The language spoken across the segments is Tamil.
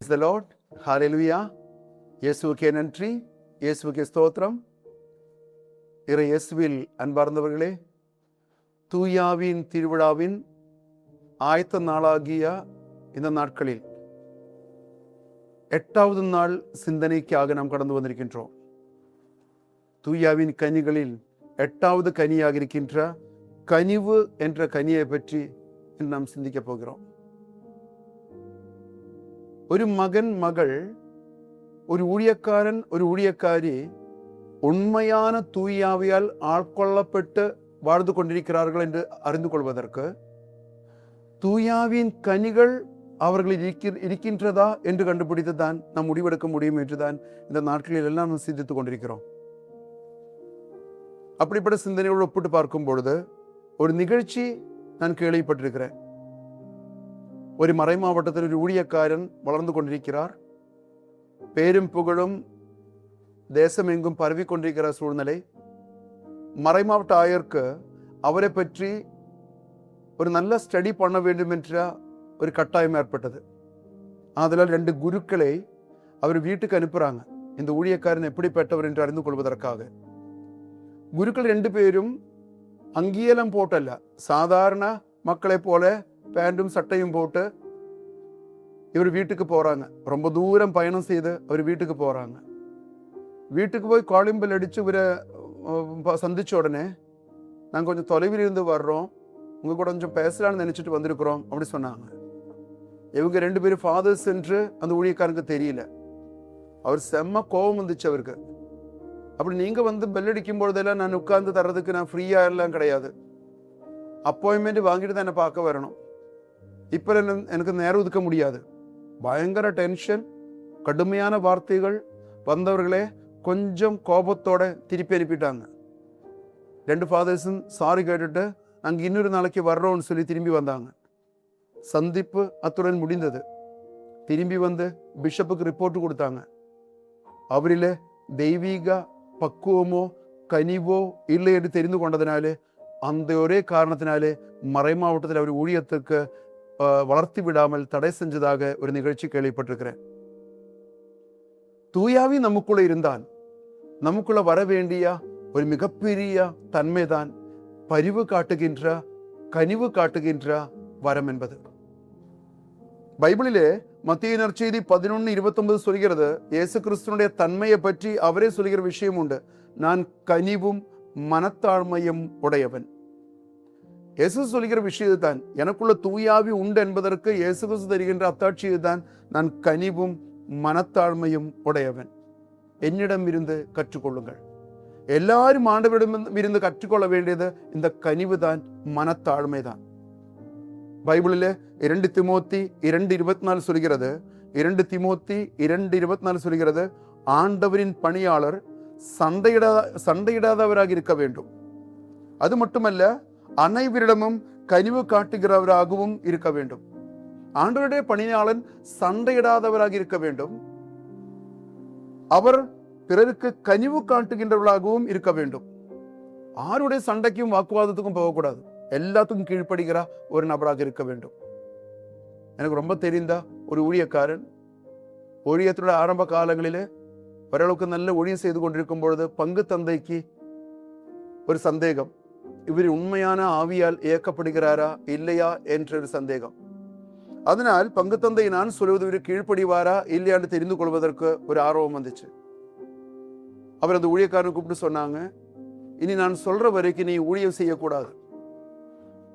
the Lord. Hallelujah. இயேசுவுக்கே நன்றி, இயேசுவுக்கே ஸ்தோத்திரம். இறை இயேசுவில் அன்பார்ந்தவர்களே, தூயாவின் திருவிழாவின் ஆயத்த நாளாகிய இந்த நாட்களில் 8வது நாள் சிந்தனைக்காக நாம் கடந்து வந்திருக்கின்றோம். தூயாவின் கனிகளில் 8வது கனியாக இருக்கின்ற கனிவு என்ற கனியை பற்றி நாம் சிந்திக்க போகிறோம். ஒரு மகன், மகள், ஒரு ஊழியக்காரன், ஒரு ஊழியக்காரி உண்மையான தூயாவியால் ஆட்கொள்ளப்பட்டு வாழ்ந்து கொண்டிருக்கிறார்கள் என்று அறிந்து கொள்வதற்கு தூயாவின் கனிகள் அவர்களில் இருக்கின்றதா என்று கண்டுபிடித்துதான் நாம் முடிவெடுக்க முடியும் என்றுதான் இந்த நாட்களில் எல்லாம் நாம் சிந்தித்துக் கொண்டிருக்கிறோம். அப்படிப்பட்ட சிந்தனையோடு ஒப்பிட்டு பார்க்கும் பொழுது ஒரு நிகழ்ச்சி நான் கேள்விப்பட்டிருக்கிறேன். ஒரு மறை மாவட்டத்தில் ஒரு ஊழியக்காரன் வளர்ந்து கொண்டிருக்கிறார். பேரும் புகழும் தேசமெங்கும் பரவி கொண்டிருக்கிற சூழ்நிலை. மறைமாவட்ட ஆயருக்கு அவரை பற்றி ஒரு நல்ல ஸ்டடி பண்ண வேண்டும் என்ற ஒரு கட்டாயம் ஏற்பட்டது. அதனால் 2 குருக்களை அவர் வீட்டுக்கு அனுப்புறாங்க, இந்த ஊழியக்காரன் எப்படிப்பட்டவர் என்று அறிந்து கொள்வதற்காக. குருக்கள் 2 பேரும் அங்கீலம் போட்டல்ல, சாதாரண மக்களை போல பேண்டும் சட்டையும் போட்டு இவர் வீட்டுக்கு போறாங்க. ரொம்ப தூரம் பயணம் செய்து அவர் வீட்டுக்கு போறாங்க. வீட்டுக்கு போய் காலிம்பல் அடிச்சு இவரை சந்திச்ச உடனே, நாங்கள் கொஞ்சம் தொலைவில் இருந்து வர்றோம், உங்க கூட கொஞ்சம் பேசலான்னு நினைச்சிட்டு வந்திருக்கிறோம் அப்படி சொன்னாங்க. இவங்க 2 பேரும் ஃபாதர்ஸ் என்று அந்த ஊழியக்காரனுக்கு தெரியல. அவர் செம்ம கோபம் வந்துச்சு அவருக்கு. அப்படி நீங்க வந்து பெல் அடிக்கும் பொழுதெல்லாம் நான் உட்கார்ந்து தர்றதுக்கு நான் ஃப்ரீயா எல்லாம் கிடையாது, அப்பாயின்மெண்ட் வாங்கிட்டு தான் என்னை பார்க்க வரணும், இப்போ எனக்கு நேரம் ஒதுக்க முடியாது. பயங்கர டென்ஷன், கடுமையான வார்த்தைகள். வந்தவர்களே கொஞ்சம் கோபத்தோட திருப்பி அனுப்பிட்டாங்க. 2 ஃபாதர்ஸும் சாரி கேட்டுட்டு நாங்கள் இன்னொரு நாளைக்கு வர்றோம்னு சொல்லி திரும்பி வந்தாங்க. சந்திப்பு அத்துடன் முடிந்தது. திரும்பி வந்து பிஷப்புக்கு ரிப்போர்ட் கொடுத்தாங்க. அவரில் தெய்வீக பக்குவமோ கனிவோ இல்லை என்று தெரிந்து கொண்டதினாலே, அந்த ஒரே காரணத்தினாலே மறை மாவட்டத்தில் அவர் ஊழியத்துக்கு வளர்த்தி விடாமல் தடை செஞ்சதாக ஒரு நிகழ்ச்சி கேள்விப்பட்டிருக்கிறேன். தூயாவி நமக்குள்ள இருந்தால் நமக்குள்ள வர வேண்டிய ஒரு மிகப்பெரிய தன்மைதான் பரிவு காட்டுகின்ற, கனிவு காட்டுகின்ற வரம் என்பது. பைபிளிலே மத்திய நற்செய்தி 11:29 சொல்கிறது, இயேசு கிறிஸ்துனுடைய தன்மையை பற்றி அவரே சொல்கிற விஷயம் உண்டு. நான் கனிவும் மனத்தாழ்மையும் உடையவன். இயேசு சொல்கிற விஷயத்தை தான், எனக்குள்ள தூயாவி உண்டு என்பதற்கு இயேசு கிறிஸ்து தருகின்ற அத்தாட்சியை தான், நான் கனிவும் மனத்தாழ்மையும் உடையவன். என்னிடம் இருந்து கற்றுக்கொள்ளுங்கள். எல்லாரும் ஆண்டவரிடம் இருந்து கற்றுக்கொள்ள வேண்டியது இந்த கனிவு தான், மனத்தாழ்மை தான். பைபிளில் 2 திமோத்தி 2:24 சொல்கிறது, 2 திமோத்தி 2:24 சொல்கிறது, ஆண்டவரின் பணியாளர் சண்டையிடாதவராக இருக்க வேண்டும். அது மட்டுமல்ல, அனைவரிடமும் கனிவு காட்டுகிறவராகவும் இருக்க வேண்டும். ஆண்டவருடைய பணியாளன் சண்டையிடாதவராக இருக்க வேண்டும். அவர் பிறருக்கு கனிவு காட்டுகின்றவர்களாகவும் இருக்க வேண்டும். யாருடைய சண்டைக்கும் வாக்குவாதத்துக்கும் போகக்கூடாது. எல்லாத்துக்கும் கீழ்ப்படுகிற ஒரு நபராக இருக்க வேண்டும். எனக்கு ரொம்ப தெரிந்த ஒரு ஊழியக்காரன், ஊழியத்தோட ஆரம்ப காலங்களிலே ஓரளவுக்கு நல்ல ஊழியம் செய்து கொண்டிருக்கும் பொழுது பங்கு தந்தைக்கு ஒரு சந்தேகம், இவர் உண்மையான ஆவியால் இயக்கப்படுகிறாரா இல்லையா என்ற ஒரு சந்தேகம். அதனால் பங்கு தந்தை நான் சொல்வது இவர் கீழ்ப்படிவாரா இல்லையான்னு தெரிந்து கொள்வதற்கு ஒரு ஆர்வம் வந்துச்சு. அவர் அந்த ஊழியக்காரனை கூப்பிட்டு சொன்னாங்க, இனி நான் சொல்ற வரைக்கும் நீ ஊழியம் செய்யக்கூடாது,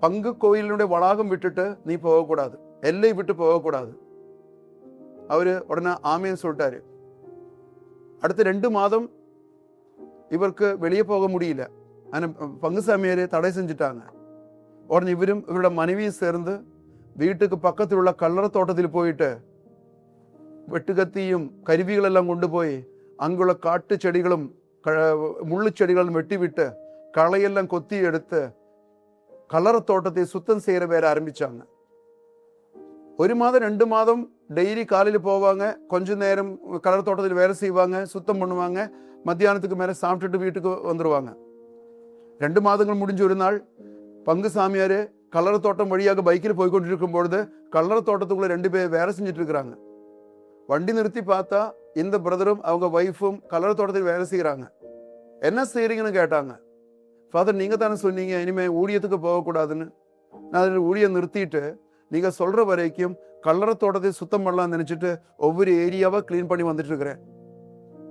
பங்கு கோயிலுடைய வளாகம் விட்டுட்டு நீ போகக்கூடாது, எல்லை விட்டு போகக்கூடாது. அவரு உடனே ஆமேன்னு சொல்லிட்டாரு. அடுத்த 2 மாதம் இவருக்கு வெளியே போக முடியல. ஆனால் பங்கு சாமியாரே தடை செஞ்சுட்டாங்க. உடனே இவரும் இவரோட மனைவியும் சேர்ந்து வீட்டுக்கு பக்கத்தில் உள்ள கல்லறை தோட்டத்தில் போயிட்டு வெட்டுக்கத்தியும் கருவிகள் எல்லாம் கொண்டு போய் அங்குள்ள காட்டு செடிகளும் முள்ளு செடிகளும் வெட்டி விட்டு களையெல்லாம் கொத்தி எடுத்து கல்லறை தோட்டத்தை சுத்தம் செய்யற வேற ஆரம்பிச்சாங்க. 1 மாதம் 2 மாதம் டெய்லி காலையில் போவாங்க, கொஞ்ச நேரம் கல்லறை தோட்டத்தில் வேலை செய்வாங்க, சுத்தம் பண்ணுவாங்க, மத்தியானத்துக்கு மேலே சாப்பிட்டுட்டு வீட்டுக்கு வந்துடுவாங்க. 2 மாதங்கள் முடிஞ்ச ஒரு நாள் பங்கு சாமியார் கல்லறை தோட்டம் வழியாக பைக்கில் போய்கொண்டிருக்கும் பொழுது கல்லறை தோட்டத்துக்குள்ள 2 பேர் வேலை செஞ்சுட்டு இருக்கிறாங்க. வண்டி நிறுத்தி பார்த்தா இந்த பிரதரும் அவங்க ஒய்ஃபும் கலர் தோட்டத்தில் வேலை செய்கிறாங்க. என்ன செய்கிறீங்கன்னு கேட்டாங்க. ஃபாதர், நீங்கள் தானே சொன்னீங்க இனிமேல் ஊழியத்துக்கு போகக்கூடாதுன்னு. நான் அதில் ஊழியம் நிறுத்திட்டு நீங்கள் சொல்கிற வரைக்கும் கல்லறை தோட்டத்தை சுத்தம் பண்ணலாம்னு நினச்சிட்டு ஒவ்வொரு ஏரியாவாக க்ளீன் பண்ணி வந்துட்டு இருக்கிறேன்.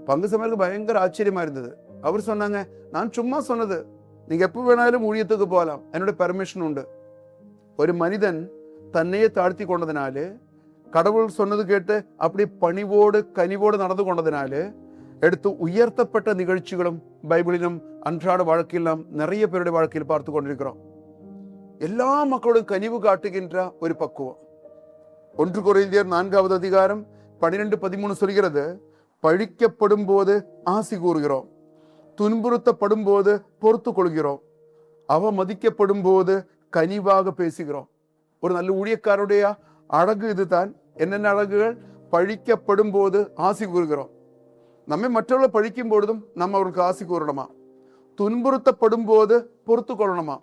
பங்கு சமையலுக்கு பயங்கர ஆச்சரியமாக இருந்தது. அவர் சொன்னாங்க, நான் சும்மா சொன்னது, நீங்கள் எப்போ வேணாலும் ஊழியத்துக்கு போகலாம், என்னோட பெர்மிஷன் உண்டு. ஒரு மனிதன் தன்னையே தாழ்த்தி கொண்டதினாலே, கடவுள் சொன்னது கேட்டு அப்படி பணிவோடு கனிவோடு நடந்து கொண்டதினாலே எடுத்து உயர்த்தப்பட்ட நிகழ்ச்சிகளும் பைபிளிலும் அன்றாட வாழ்க்கையில் நாம் நிறைய பேருடைய வாழ்க்கையில் பார்த்து கொண்டிருக்கிறோம். எல்லா மக்களோடும் கனிவு காட்டுகின்ற ஒரு பக்குவம். 1 கொரிந்தியர் 4வது அதிகாரம் 12-13 சொல்கிறது, பழிக்கப்படும் போது ஆசி கூறுகிறோம், துன்புறுத்தப்படும் போது பொறுத்து கொள்கிறோம், அவமதிக்கப்படும் போது கனிவாக பேசுகிறோம். ஒரு நல்ல ஊழியக்காரருடைய அழகு இதுதான். என்னென்ன அழகுகள்? பழிக்கப்படும் போது ஆசி கூறுகிறோம். நம்மை மற்றவர்கள் பழிக்கும் பொழுதும் நம்ம அவர்களுக்கு ஆசி கூறணுமா? துன்புறுத்தப்படும் போது பொறுத்து கொள்ளணுமா?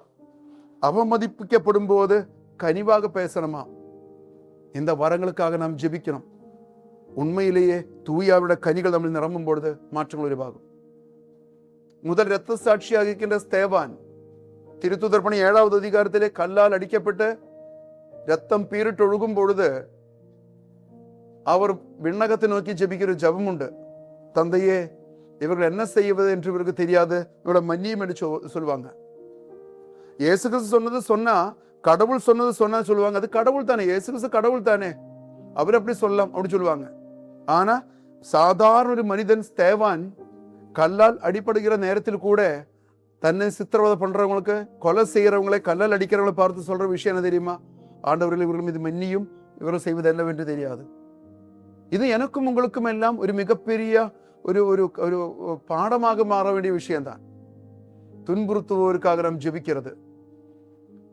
அவமதிப்பிக்கப்படும் போது கனிவாக பேசணுமா? இந்த வரங்களுக்காக நாம் ஜெபிக்கணும். உண்மையிலேயே தூயாவிட கனிகள் நம்மில் நிரம்பும் பொழுது மாற்றங்கள் உருவாகும். முதல் இரத்த சாட்சியாக இருக்கின்ற ஸ்தேவான் திருத்துதர் பணி 7வது அதிகாரத்திலே கல்லால் அடிக்கப்பட்டு ரத்தம் பீரிட்டு ஒழுகும் பொழுது அவர் விண்ணகத்தை நோக்கி ஜெபிக்கிற ஜெபம் உண்டு. தந்தையே, இவர்கள் என்ன செய்வது என்று இவருக்கு தெரியாது, இவரோட மன்னியும் என்று சொல்லுவாங்க. இயேசு கிறிஸ்து சொன்னது சொன்னா, கடவுள் சொன்னது சொன்னா சொல்லுவாங்க, அது கடவுள் தானே, இயேசு கிறிஸ்து கடவுள் தானே, அவர் அப்படி சொல்லலாம் அப்படி சொல்லுவாங்க. ஆனா சாதாரண ஒரு மனிதன் ஸ்தேவான் கல்லால் அடிபடுகிற நேரத்தில் கூட தன்னை சித்திரவதை பண்றவங்களுக்கு, கொலை செய்யறவங்களை, கல்லால் அடிக்கிறவங்களை பார்த்து சொல்ற விஷயம் என்ன தெரியுமா? ஆண்டவர்கள் இவர்கள் இது மன்னியும், இவர்கள் செய்வது என்னவென்று தெரியாது. இது எனக்கும் உங்களுக்கும் எல்லாம் ஒரு மிகப்பெரிய ஒரு ஒரு ஒரு பாடமாக மாற வேண்டிய விஷயம்தான். துன்புறுத்துவோருக்காக நாம் ஜெபிக்கிறது,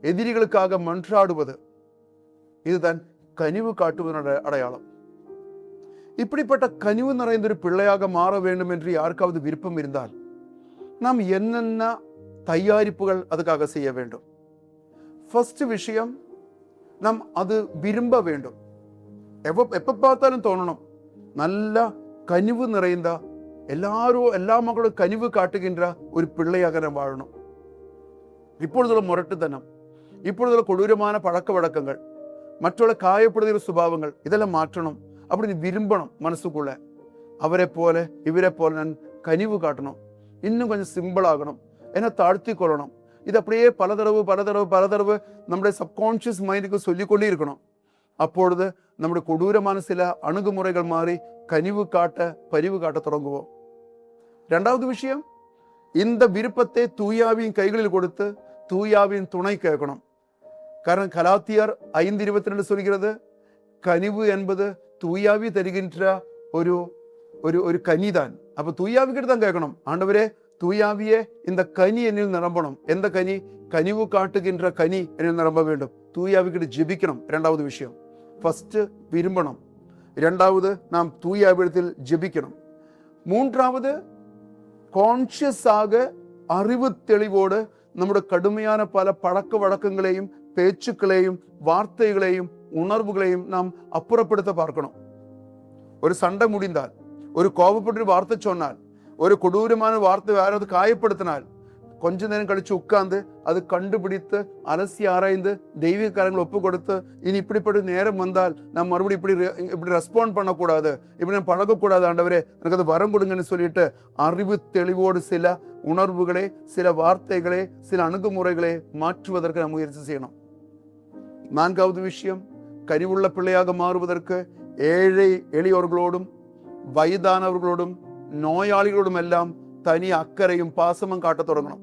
எதிரிகளுக்காக மன்றாடுவது, இதுதான் கனிவு காட்டுவதன் அடையாளம். இப்படிப்பட்ட கனிவு நிறைந்த ஒரு பிள்ளையாக மாற வேண்டும் என்று யாருக்காவது விருப்பம் இருந்தால் நாம் என்னென்ன தயாரிப்புகள் அதுக்காக செய்ய வேண்டும்? ஃபர்ஸ்ட் விஷயம், நாம் அது விரும்ப வேண்டும். எப்ப பார்த்தாலும் தோணணும், நல்ல கனிவு நிறைந்த எல்லா மக்களும் கனிவு காட்டுகின்ற ஒரு பிள்ளையாக நாம் வாழணும். இப்பொழுதுள்ள முரட்டுத்தனம், இப்பொழுதுள்ள கொடூரமான பழக்க வழக்கங்கள், மற்றவர்களை காயப்படுகிற சுபாவங்கள், இதெல்லாம் மாற்றணும். அப்படி விரும்பணும் மனசுக்குள்ள. அவரை போல இவரை போல நான் கனிவு காட்டணும், இன்னும் கொஞ்சம் சிம்பிள் ஆகணும், என்ன தாழ்த்தி கொள்ளணும். இது அப்படியே பல தடவை நம்முடைய சப்கான்ஷியஸ் மைண்டுக்கு சொல்லிக்கொண்டே இருக்கணும். அப்பொழுது நம்முடைய கொடூரமான சில அணுகுமுறைகள் மாறி கனிவு காட்ட, பரிவு காட்ட தொடங்குவோம். 2வது விஷயம், இந்த விருப்பத்தை தூயாவின் கைகளில் கொடுத்து தூயாவின் துணை கேட்கணும். காரணம் கலாத்தியர் 5:22 சொல்கிறது, கனிவு என்பது தூயாவி தருகின்ற ஒரு ஒரு ஒரு கனிதான். அப்ப தூயாவிக்கிட்ட தான் கேட்கணும், ஆண்டவரே தூயாவியே இந்த கனி என்னில் நிரம்பணும். எந்த கனி? கனிவு காட்டுகின்ற கனி என்னில் நிரம்ப வேண்டும். தூயாவிக்கிட்ட ஜெபிக்கணும். 2வது விஷயம், ஃபர்ஸ்ட் விரும்பணும். 2வது நாம் தூயாவிடத்தில் ஜெபிக்கணும். 3வது கான்சியஸாக அறிவு தெளிவோடு நம்முடைய கடுமையான பல பழக்க வழக்கங்களையும் பேச்சுக்களையும் வார்த்தைகளையும் உணர்வுகளையும் நாம் அப்புறப்படுத்த பார்க்கணும். ஒரு சண்டை முடிந்தால், ஒரு கோபப்பட்டு வார்த்தை சொன்னால், ஒரு கொடூரமான வார்த்தை யாராவது காயப்படுத்தினால், கொஞ்ச நேரம் கழிச்சு உட்கார்ந்து அது கண்டுபிடித்து அலசி ஆராய்ந்து தெய்வீக காரங்களை ஒப்பு கொடுத்து, இனி இப்படிப்பட்ட நேரம் வந்தால் நாம் மறுபடியும் இப்படி ரெஸ்பாண்ட் பண்ணக்கூடாது, இப்படி நான் பழகக்கூடாது, ஆண்டவரே எனக்கு அது வரம் கொடுங்கன்னு சொல்லிட்டு அறிவு தெளிவோடு சில உணர்வுகளை, சில வார்த்தைகளை, சில அணுகுமுறைகளை மாற்றுவதற்கு நாம் முயற்சி செய்யணும். 4வது விஷயம், கனிவுள்ள பிள்ளையாக மாறுவதற்கு ஏழை எளியோர்களோடும் வயதானவர்களோடும் நோயாளிகளோடும் எல்லாம் தனி அக்கறையும் பாசமும் காட்ட தொடங்கணும்.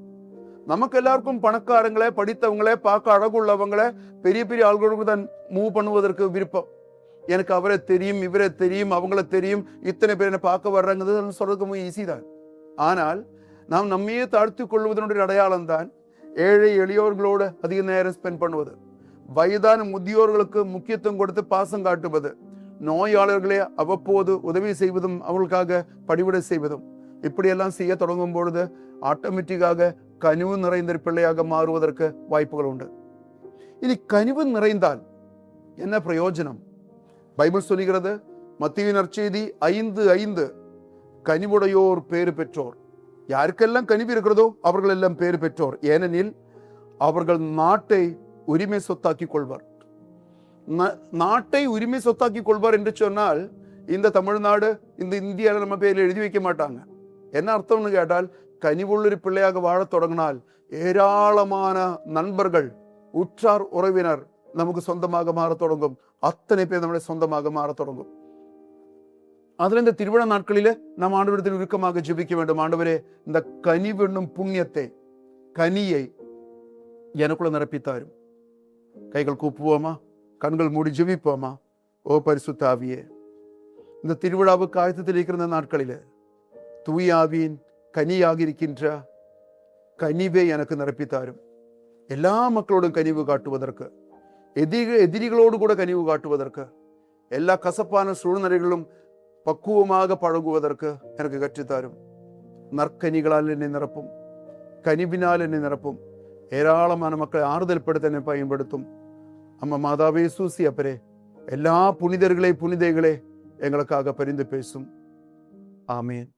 நமக்கு எல்லாருக்கும் பணக்காரங்களே, படித்தவங்களே, பார்க்க அழகுள்ளவங்களே, பெரிய பெரிய ஆள்களுக்கு தான் மூவ் பண்ணுவதற்கு விருப்பம். எனக்கு அவரை தெரியும், இவரை தெரியும், அவங்கள தெரியும், இத்தனை பேர் என்னை பார்க்க வர்றாங்க சொல்றதுக்கு ஈஸி தான். ஆனால் நாம் நம்மையே தாழ்த்தி கொள்வதனுடைய அடையாளம் தான் ஏழை எளியோர்களோடு அதிக நேரம் ஸ்பெண்ட் பண்ணுவது, வயதான முதியோர்களுக்கு முக்கியத்துவம் கொடுத்து பாசம் காட்டுவது, நோயாளர்களே அவ்வப்போது உதவி செய்வதும் அவர்களுக்காக பணிவிடை செய்வதும், இப்படியெல்லாம் செய்ய தொடங்கும் பொழுது ஆட்டோமேட்டிக்காக கனிவு நிறைந்த பிள்ளையாக மாறுவதற்கு வாய்ப்புகள் உண்டு. இனி கனிவு நிறைந்தால் என்ன பிரயோஜனம்? பைபிள் சொல்லுகிறது, மத்தேயு நற்செய்தி 5:5, கனிவுடையோர் பேறு பெற்றோர். யாருக்கெல்லாம் கனிவு இருக்கிறதோ அவர்கள் எல்லாம் பேறு பெற்றோர், ஏனெனில் அவர்கள் நாட்டை உரிமை சொத்தாக்கி கொள்வார். நாட்டை உரிமை சொத்தாக்கி கொள்வார் என்று சொன்னால் இந்த தமிழ்நாடு, இந்த இந்தியாவில் நம்ம பேரில் எழுதி வைக்க மாட்டாங்க. என்ன அர்த்தம்னு கேட்டால், கனிவுள்ளொரு பிள்ளையாக வாழத் தொடங்கினால் ஏராளமான நண்பர்கள், உற்றார் உறவினர் நமக்கு சொந்தமாக மாற தொடங்கும். அத்தனை பேர் நம்முடைய சொந்தமாக மாற தொடங்கும். அதுல இந்த திருவிழா நாட்களிலே நாம் ஆண்டவரிடத்தில் இறுக்கமாக ஜெபிக்க வேண்டும். ஆண்டவரே, இந்த கனிவென்னும் புண்ணியத்தை, கனியை எனக்குள்ள நிரப்பித்தாரும். கைகள் கூப்புவோமா, கண்கள் மூடி ஜெபிப்போமா. ஓ பரிசுத்த ஆவியே, இந்த திருவிழாவுக்கு ஆயத்தத்தில் இருக்கிற இந்த நாட்களிலே தூய ஆவியின் கனியாக இருக்கின்ற கனிவை எனக்கு நிரப்பித்தாரும். எல்லா மக்களோடும் கனிவு காட்டுவதற்கு, எதிரிகளோடு கூட கனிவு காட்டுவதற்கு, எல்லா கசப்பான சூழ்நிலைகளும் பக்குவமாக பழகுவதற்கு எனக்கு கற்றுத்தாரும். நற்கனிகளால் என்னை நிரப்பும், கனிவினால் என்னை நிரப்பும். ஏராளமான மக்களை ஆறுதல் படுத்த என்னை பயன்படுத்தும். அம்மா மாதாவே, சூசி அப்பரே, எல்லா புனிதர்களே புனிதைகளே எங்களுக்காக பரிந்து பேசும். ஆமேன்.